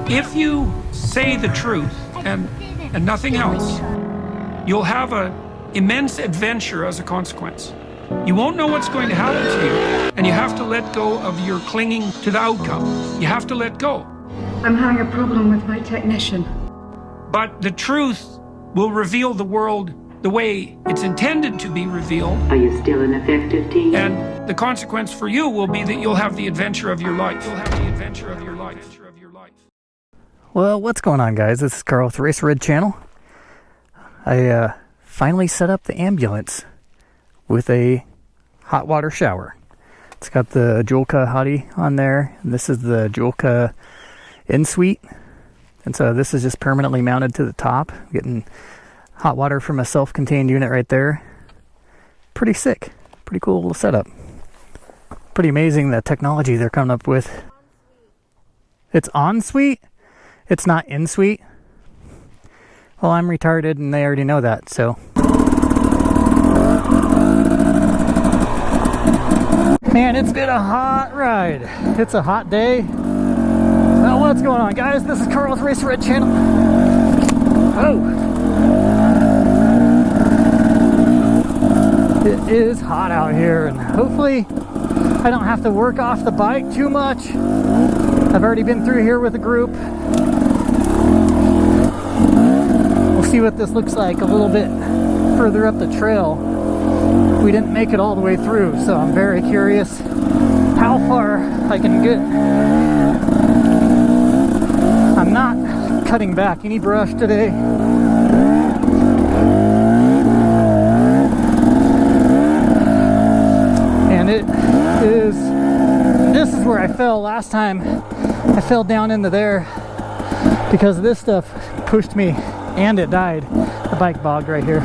If you say the truth and nothing else, you'll have an immense adventure as a consequence. You won't know what's going to happen to you, and you have to let go of your clinging to the outcome. You have to let go. I'm having a problem with my technician. But the truth will reveal the world the way it's intended to be revealed. Are you still an effective team? And the consequence for you will be that you'll have the adventure of your life. You'll have the adventure of your life. Well, what's going on, guys? This is Carl with the Racerred channel. I finally set up the ambulance with a hot water shower. It's got the Julka Hottie on there, and this is the Julka in-suite. And so this is just permanently mounted to the top, getting hot water from a self-contained unit right there. Pretty sick. Pretty cool little setup. Pretty amazing the technology they're coming up with. It's en-suite? It's not in-suite? Well, I'm retarded and they already know that, so. Man, it's been a hot ride. It's a hot day. Well, what's going on, guys? This is Carl with Racerred channel. Oh. It is hot out here, and hopefully I don't have to work off the bike too much. I've already been through here with a group. We'll see what this looks like a little bit further up the trail. We didn't make it all the way through, so I'm very curious how far I can get. I'm not cutting back any brush today. And it is, this is where I fell last time. I fell down into there because this stuff pushed me and it died. The bike bogged right here.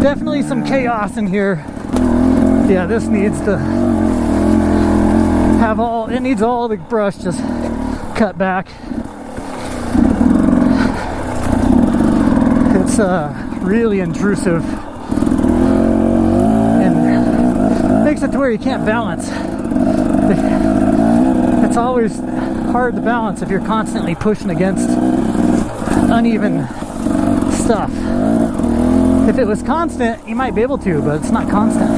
Definitely some chaos in here. Yeah, this needs to have all, it needs all the brush just cut back. It's really intrusive and makes it to where you can't balance. It's always hard to balance if you're constantly pushing against uneven stuff. If it was constant, you might be able to, but it's not constant.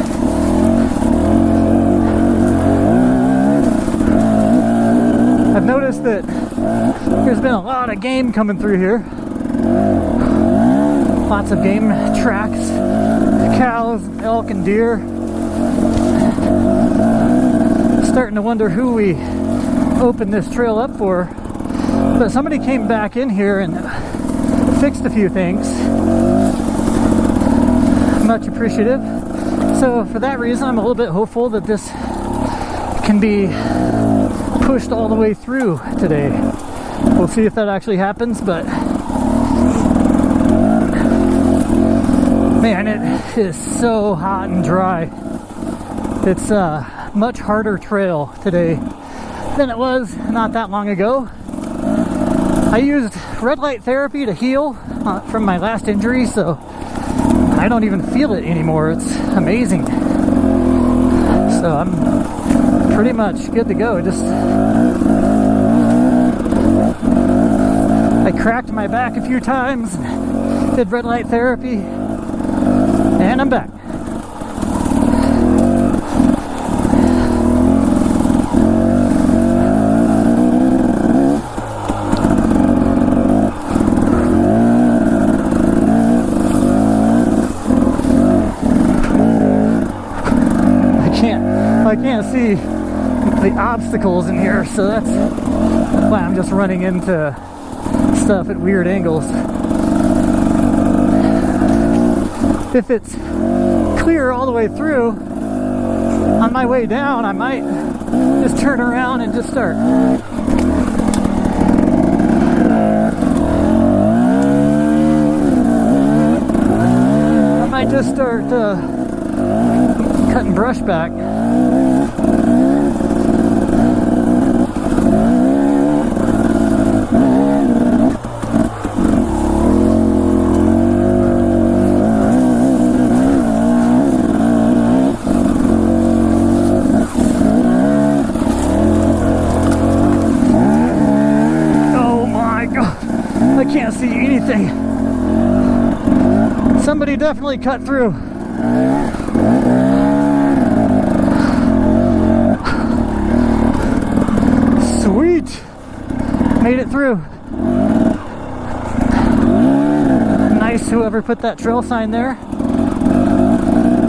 I've noticed that there's been a lot of game coming through here. Lots of game tracks, cows, elk, and deer. Starting to wonder who we opened this trail up for. But somebody came back in here and fixed a few things. Much appreciative. So for that reason, I'm a little bit hopeful that this can be pushed all the way through today. We'll see if that actually happens, but man, it is so hot and dry. It's a much harder trail today than it was not that long ago. I used red light therapy to heal from my last injury, so I don't even feel it anymore. It's amazing. So I'm pretty much good to go. Just I cracked my back a few times, did red light therapy, and I'm back. I can't see the obstacles in here, so that's why I'm just running into stuff at weird angles. If it's clear all the way through, on my way down, I might just turn around and just start. I might just start cutting brush back. we definitely cut through. Sweet! Made it through. Nice, whoever put that trail sign there.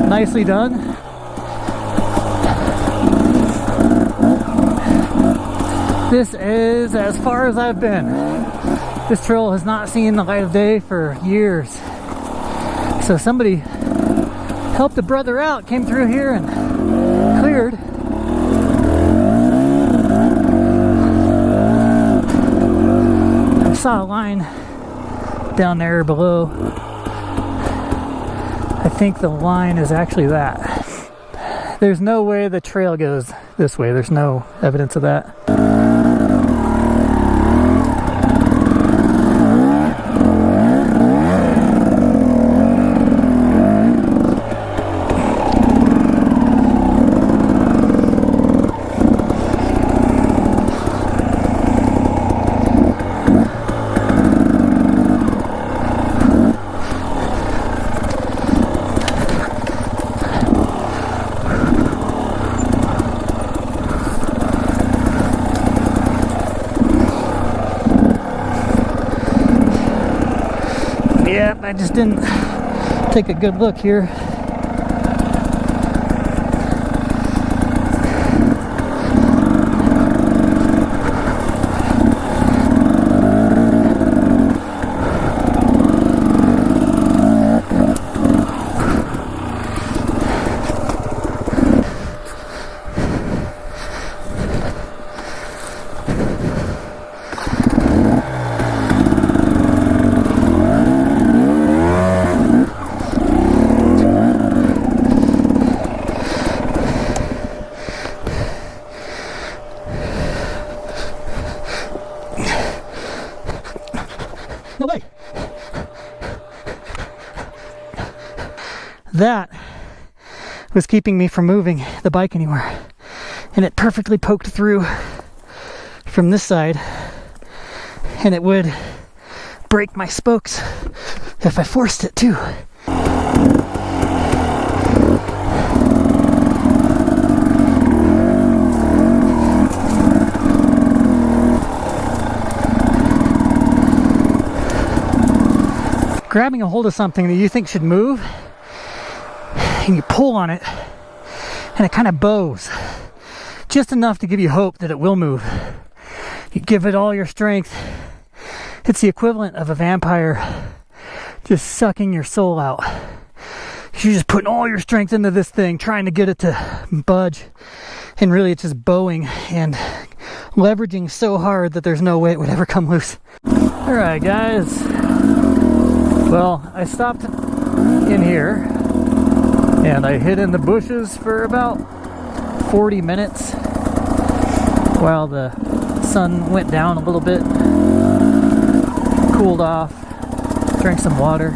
Nicely done. This is as far as I've been. This trail has not seen the light of day for years. So somebody helped a brother out, came through here and cleared. I saw a line down there below. I think the line is actually that. There's no way the trail goes this way. There's no evidence of that. Yep, I just didn't take a good look here. No way. That was keeping me from moving the bike anywhere. And it perfectly poked through from this side. And it would break my spokes if I forced it to. Grabbing a hold of something that you think should move, and you pull on it, and it kind of bows. Just enough to give you hope that it will move. You give it all your strength. It's the equivalent of a vampire just sucking your soul out. You're just putting all your strength into this thing, trying to get it to budge. And really it's just bowing and leveraging so hard that there's no way it would ever come loose. Alright guys. Well, I stopped in here and I hid in the bushes for about 40 minutes while the sun went down a little bit, cooled off, drank some water.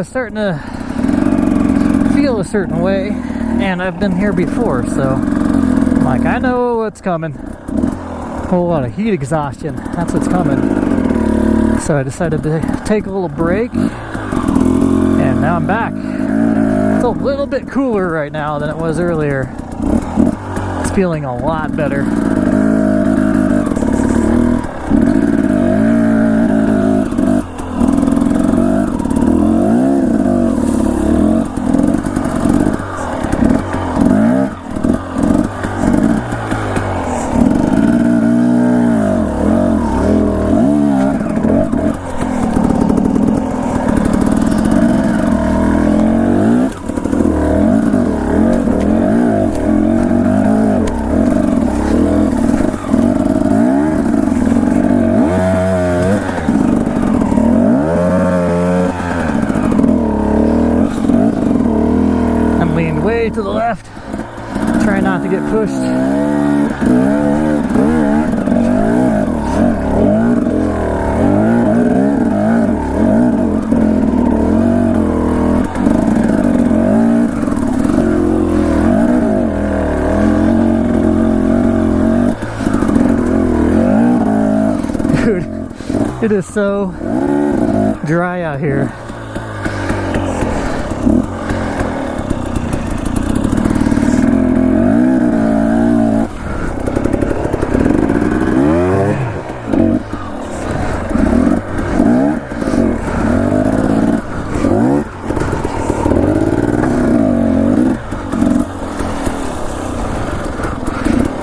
Starting to feel a certain way, and I've been here before, so I'm like, I know what's coming. A whole lot of heat exhaustion, that's what's coming. So I decided to take a little break, and now I'm back. It's a little bit cooler right now than it was earlier. It's feeling a lot better. Way to the left, try not to get pushed. Dude, it is so dry out here.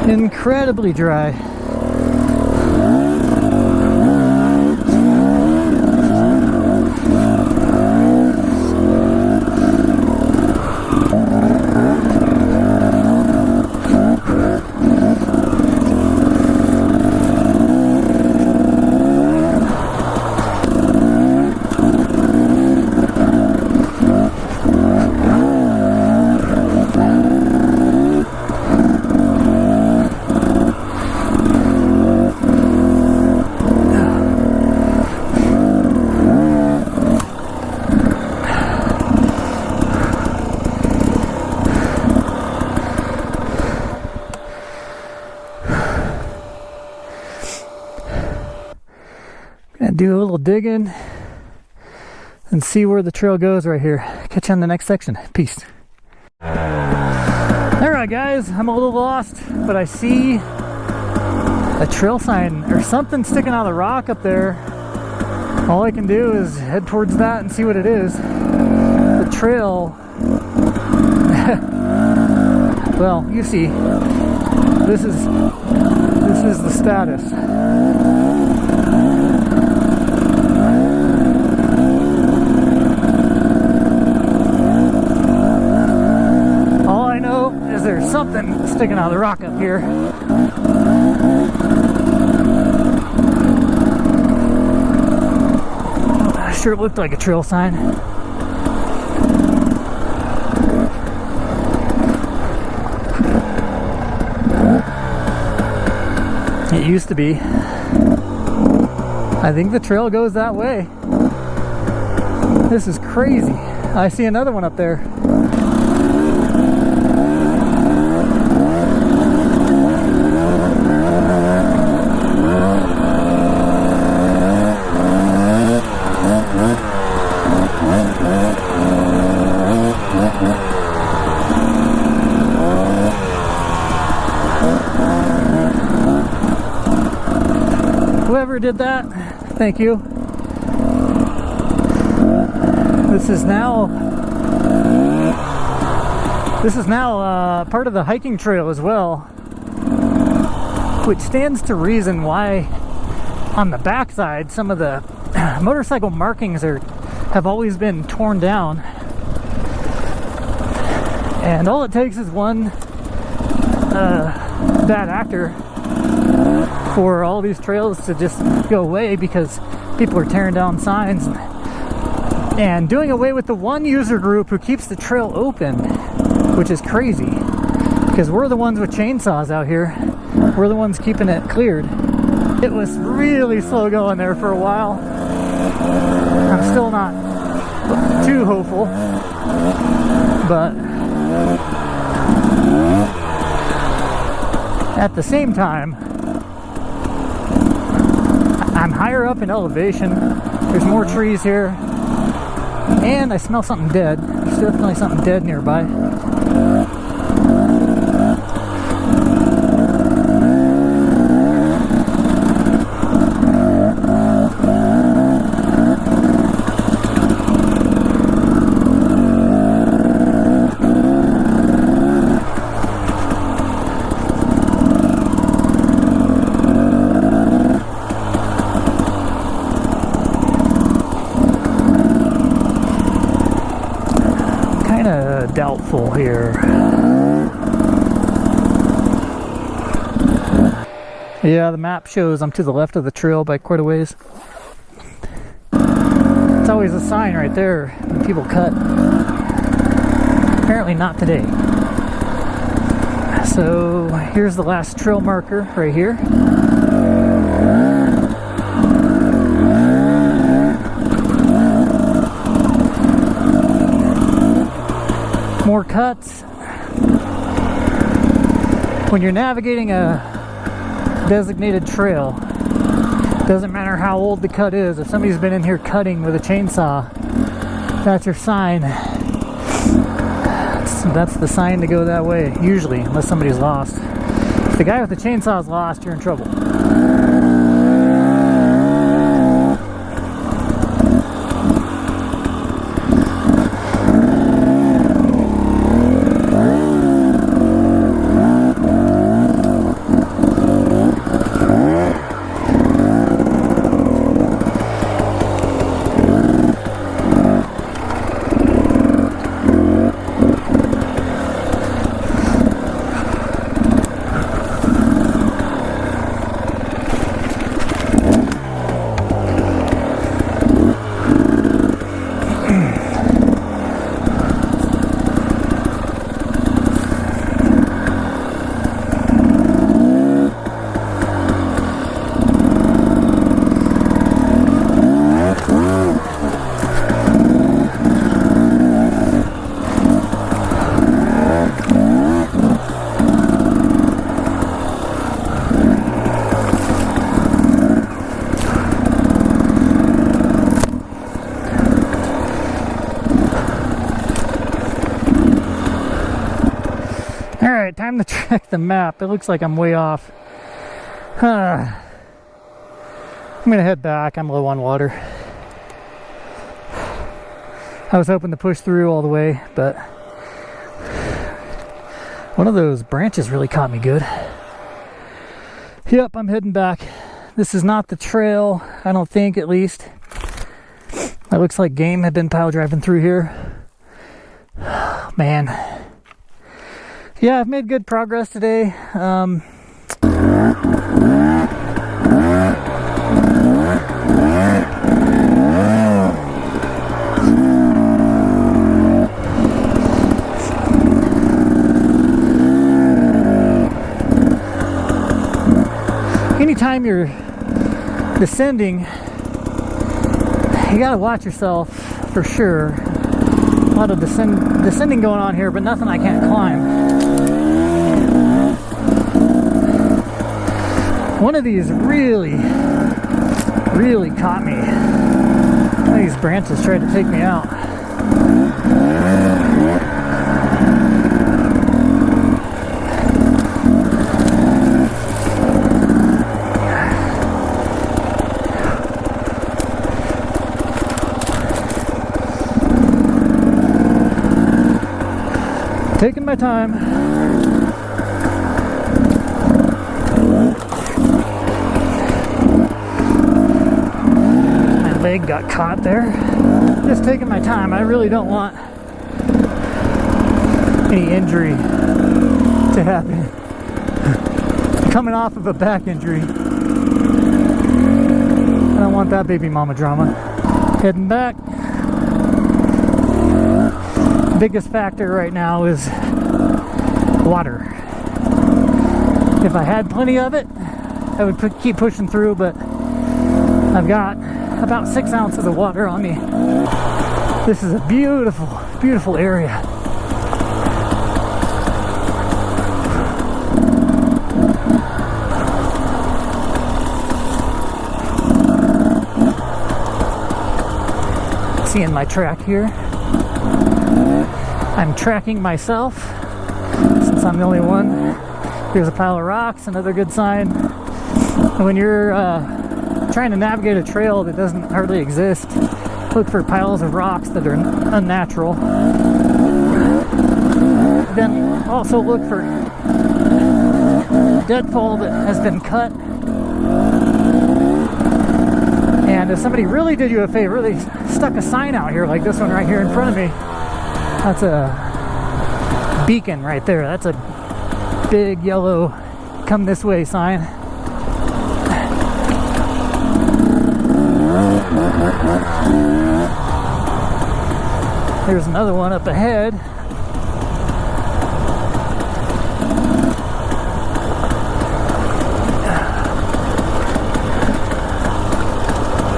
Incredibly dry. Do a little digging and see where the trail goes right here. Catch you on the next section. Peace. Alright guys, I'm a little lost, but I see a trail sign or something sticking out of the rock up there. All I can do is head towards that and see what it is. The trail well, you see, this is the status. There's something sticking out of the rock up here. Sure looked like a trail sign. It used to be. I think the trail goes that way. This is crazy. I see another one up there. Whoever did that, thank you. This is now part of the hiking trail as well, which stands to reason why on the backside some of the motorcycle markings have always been torn down. And all it takes is one bad actor for all these trails to just go away, because people are tearing down signs and doing away with the one user group who keeps the trail open, which is crazy, because we're the ones with chainsaws out here. We're the ones keeping it cleared. It was really slow going there for a while. I'm still not too hopeful, but at the same time, I'm higher up in elevation. There's more trees here, and I smell something dead. There's definitely something dead nearby. Doubtful here. Yeah, the map shows I'm to the left of the trail by quite a ways. It's always a sign right there when people cut. Apparently not today. So here's the last trail marker right here. More cuts. When you're navigating a designated trail, Doesn't matter how old the cut is. If somebody's been in here cutting with a chainsaw, that's your sign. That's the sign to go that way, usually, unless somebody's lost. If the guy with the chainsaw is lost, you're in trouble. Alright, time to check the map. It looks like I'm way off. I'm gonna head back. I'm low on water. I was hoping to push through all the way, but one of those branches really caught me good. Yep, I'm heading back. This is not the trail, I don't think, at least. It looks like game had been pile driving through here. Man. Yeah, I've made good progress today. Anytime you're descending, you gotta watch yourself for sure. A lot of descending going on here, but nothing I can't climb. One of these really caught me. One of these branches tried to take me out. Taking my time. My leg got caught there. Just taking my time. I really don't want any injury to happen. Coming off of a back injury. I don't want that baby mama drama. Heading back. Biggest factor right now is water. If I had plenty of it, I would keep pushing through, but I've got about 6 ounces of water on me. This is a beautiful, beautiful area. Seeing my track here. I'm tracking myself since I'm the only one. Here's a pile of rocks, another good sign. When you're trying to navigate a trail that doesn't hardly exist, look for piles of rocks that are unnatural. Then also look for deadfall that has been cut. And if somebody really did you a favor, they stuck a sign out here like this one right here in front of me. That's a beacon right there. That's a big yellow come this way sign. There's another one up ahead.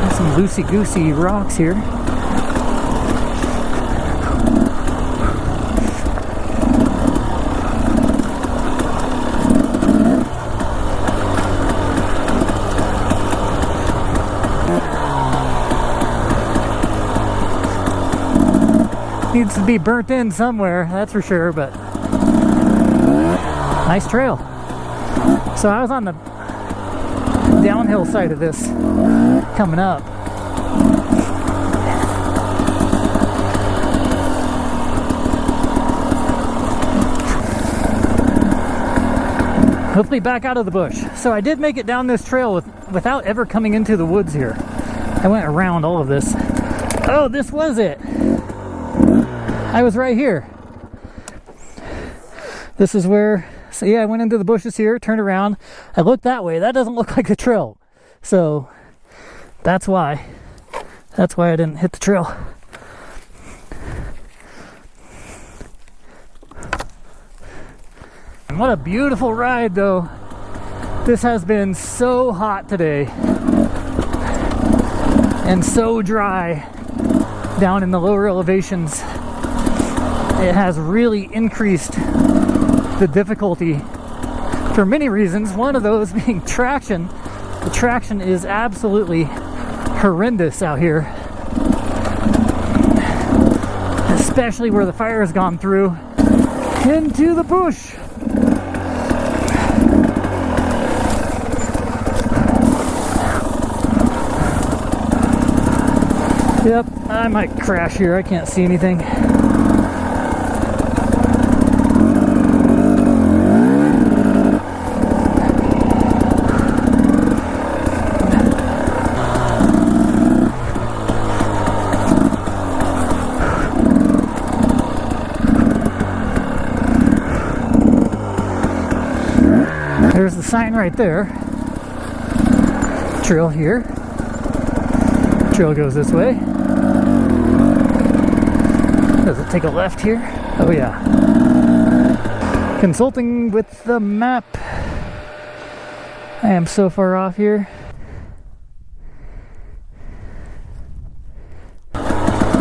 There's some loosey-goosey rocks here. Needs to be burnt in somewhere, that's for sure, but nice trail. So I was on the downhill side of this coming up. Hopefully back out of the bush. So I did make it down this trail without ever coming into the woods here. I went around all of this. Oh, this was it. I was right here. This is where, so yeah, I went into the bushes here, turned around. I looked that way. That doesn't look like a trail. So that's why. That's why I didn't hit the trail. And what a beautiful ride though. This has been so hot today. And so dry down in the lower elevations. It has really increased the difficulty for many reasons. One of those being traction. The traction is absolutely horrendous out here, especially where the fire has gone through into the bush. Yep, I might crash here. I can't see anything. There's the sign right there. Trail here. Trail goes this way. Does it take a left here? Oh yeah. Consulting with the map. I am so far off here.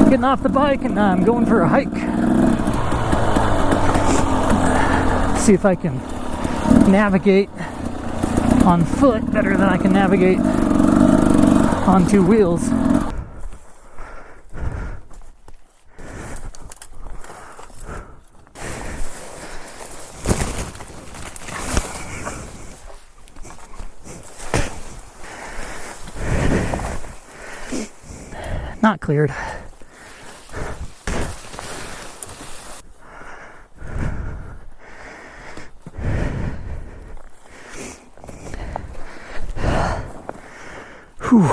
Getting off the bike and I'm going for a hike. See if I can navigate on foot better than I can navigate on two wheels. Not cleared. Whew.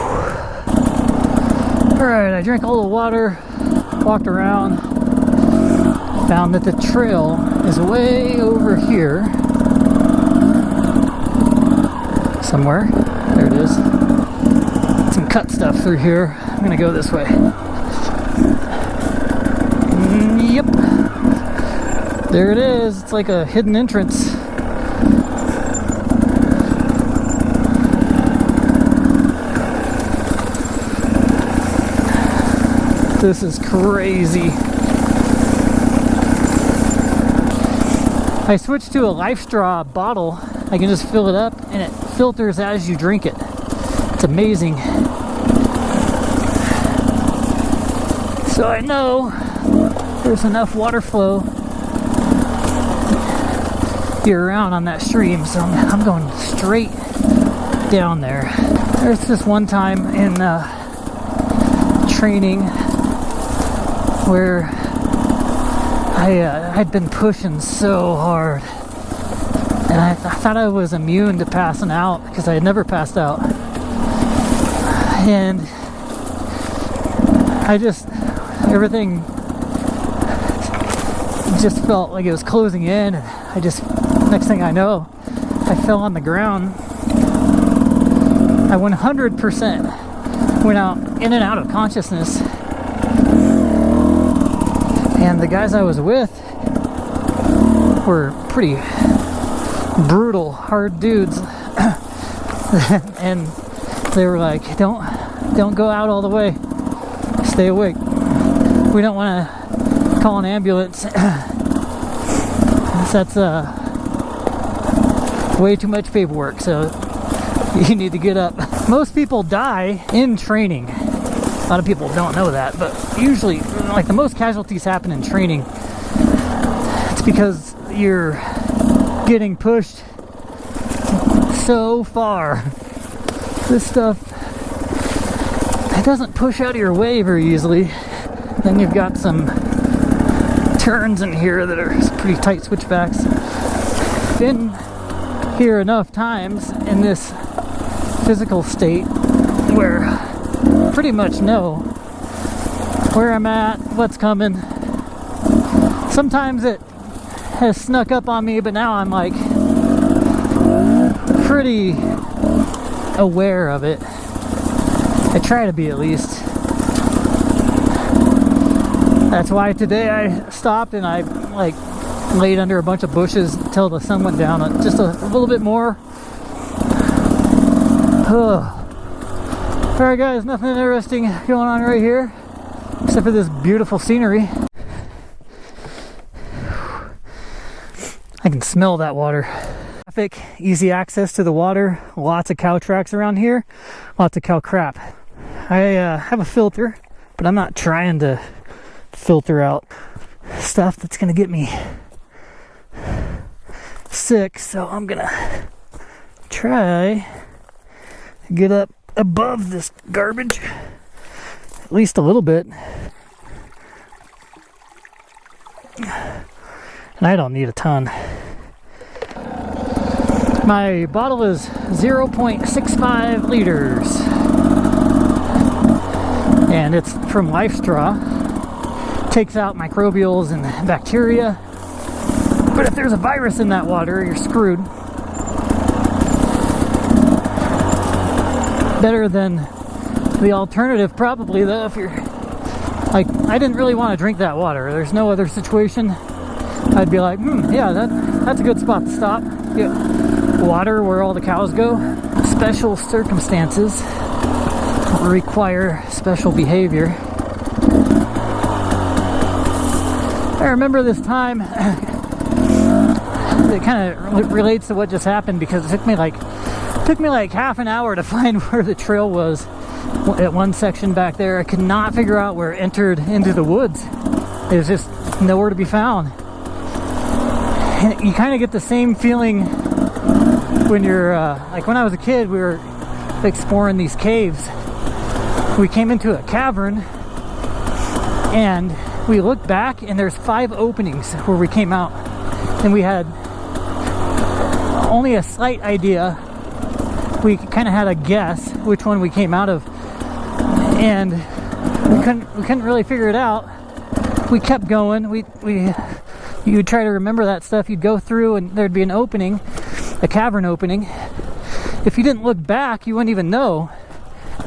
Alright, I drank all the water, walked around, found that the trail is way over here. Somewhere. There it is. Some cut stuff through here. I'm gonna go this way. Yep. There it is. It's like a hidden entrance. This is crazy. I switched to a Life Straw bottle. I can just fill it up and it filters as you drink it. It's amazing. So I know there's enough water flow year round on that stream, so I'm going straight down there. There's this one time in training where I'd been pushing so hard, and I thought I was immune to passing out because I had never passed out, and everything just felt like it was closing in, and next thing I know, I fell on the ground. I 100% went out in and out of consciousness, and the guys I was with were pretty brutal, hard dudes, and they were like, don't go out all the way, stay awake, we don't want to call an ambulance. That's way too much paperwork, so you need to get up. Most people die in training. lot of people don't know that, but usually, like, the most casualties happen in training. It's because you're getting pushed so far. This stuff, it doesn't push out of your way very easily. Then you've got some turns in here that are pretty tight switchbacks. Been here enough times in this physical state where I pretty much know where I'm at, what's coming. Sometimes it has snuck up on me, but now I'm like pretty aware of it. I try to be, at least. That's why today I stopped and I like laid under a bunch of bushes until the sun went down just a little bit more. Alright guys, nothing interesting going on right here except for this beautiful scenery. I can smell that water. Traffic, easy access to the water, lots of cow tracks around here, lots of cow crap. I have a filter, but I'm not trying to filter out stuff that's gonna get me sick, so I'm gonna try to get up above this garbage at least a little bit. And I don't need a ton. My bottle is 0.65 liters. And it's from Life Straw. Takes out microbials and bacteria. But if there's a virus in that water, you're screwed. Better than the alternative, probably, though, if you're... Like, I didn't really want to drink that water. There's no other situation. I'd be like, yeah, that's a good spot to stop. Get water where all the cows go. Special circumstances require special behavior. I remember this time, it kind of relates to what just happened, because it took me like half an hour to find where the trail was at one section back there. I could not figure out where it entered into the woods. It was just nowhere to be found. And you kind of get the same feeling when you're, like when I was a kid, we were exploring these caves. We came into a cavern and we looked back and there's 5 openings where we came out, and we had only a slight idea. We kind of had a guess which one we came out of, and we couldn't really figure it out. We kept going. You would try to remember that stuff. You'd go through and there'd be an opening, a cavern opening. If you didn't look back, you wouldn't even know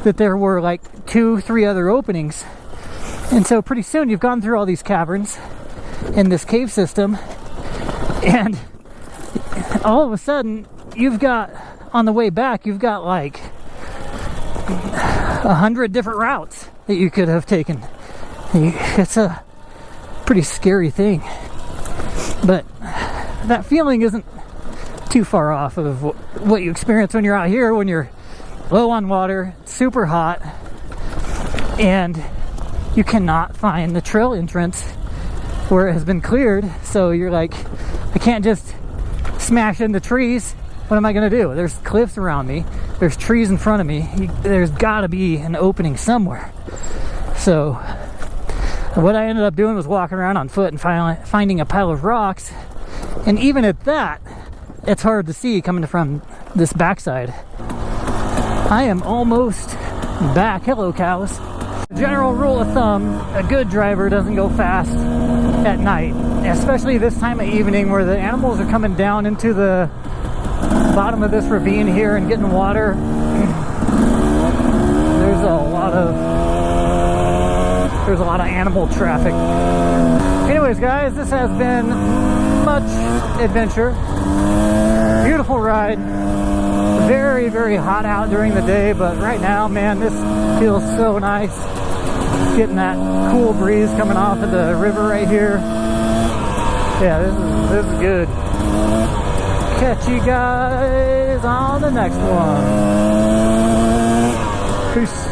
that there were like 2-3 other openings. And so pretty soon you've gone through all these caverns in this cave system, and all of a sudden you've got, on the way back, you've got like 100 different routes that you could have taken. It's a pretty scary thing, but that feeling isn't too far off of what you experience when you're out here, when you're low on water, super hot, and you cannot find the trail entrance where it has been cleared. So you're like, I can't just smash into trees. What am I going to do? There's cliffs around me. There's trees in front of me. There's got to be an opening somewhere. So what I ended up doing was walking around on foot and finding a pile of rocks. And even at that, it's hard to see coming from this backside. I am almost back. Hello, cows. General rule of thumb, a good driver doesn't go fast at night, especially this time of evening where the animals are coming down into the bottom of this ravine here and getting water. There's a lot of animal traffic. Anyways, guys, this has been much adventure. Beautiful ride. Very, very hot out during the day, but right now, man, this feels so nice. Getting that cool breeze coming off of the river right here. Yeah, this is good. Catch you guys on the next one. Peace.